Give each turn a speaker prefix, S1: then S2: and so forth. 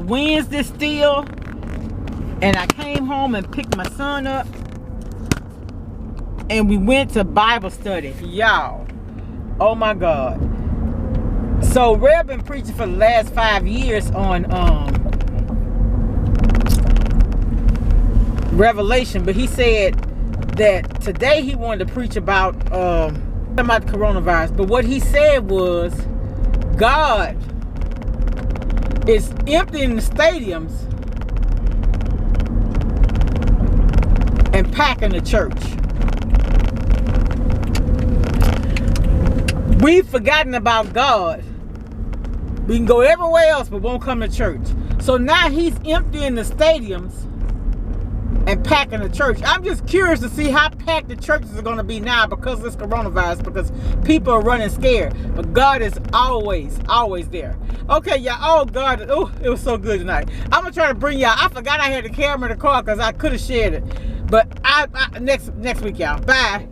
S1: Wednesday still. And I came home and picked my son up. And we went to Bible study. Y'all. Oh my God. So Rev been preaching for the last 5 years on Revelation. But he said that today he wanted to preach about coronavirus. But what he said was God is emptying the stadiums and packing the church. We've forgotten about God. We can go everywhere else but won't come to church. So now he's emptying the stadiums and packing the church. I'm just curious to see how packed the churches are going to be now because of this coronavirus, because people are running scared. But God is always there. Okay, y'all. Oh, God. Oh, it was so good tonight. I'm going to try to bring y'all. I forgot I had the camera in the car because I could have shared it. But next week, y'all. Bye.